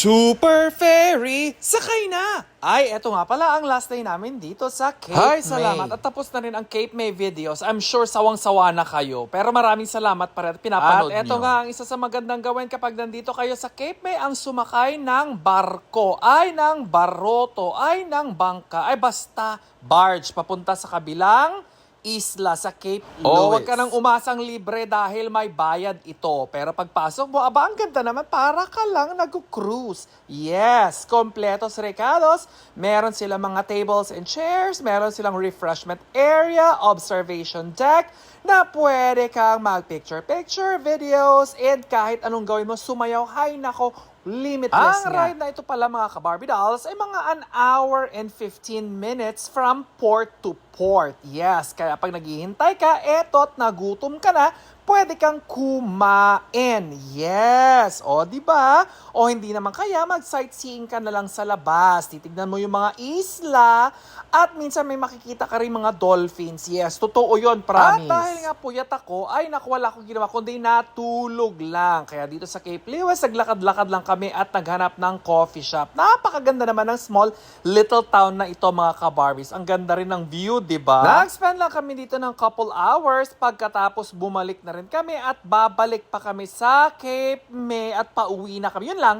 Super Ferry, sakay na! Ay, eto nga pala ang last day namin dito sa Cape May. Salamat. At tapos na rin ang Cape May videos. I'm sure sawang-sawa na kayo. Pero maraming salamat pa rin at pinapanood nyo. At eto nga ang isa sa magandang gawin kapag nandito kayo sa Cape May, ang sumakay ng barko, ay ng baroto, ay ng bangka, ay basta barge papunta sa kabilang isla sa Cape Louis. Huwag ka nang umasang libre dahil may bayad ito. Pero pagpasok mo, aba, ang ganda naman, para ka lang nag-cruise. Yes, kompletos recados. Meron silang mga tables and chairs, meron silang refreshment area, observation deck, na pwede kang mag-picture-picture videos, and kahit anong gawin mo, sumayaw, hay nako, limitless ang ride na ito pala mga ka-Barbie dolls ay mga 1 hour and 15 minutes from port to port. Yes, kaya pag naghihintay ka, eto't nagutom ka na, pwede kang kumain. Yes, o di ba? O hindi naman kaya mag-sightseeing ka na lang sa labas. Titignan mo yung mga isla at minsan may makikita ka rin mga dolphins. Yes, totoo yun, promise. At dahil nga puyat ako, ay naku, wala akong ginawa kundi natulog lang. Kaya dito sa Cape Louis, naglakad-lakad lang kami at naghanap ng coffee shop. Napakaganda naman ng small little town na ito mga ka-Barbies. Ang ganda rin ng view, di ba? Nag-spend lang kami dito ng couple hours pagkatapos bumalik na rin kami at babalik pa kami sa Cape May at pauwi na kami. Yun lang.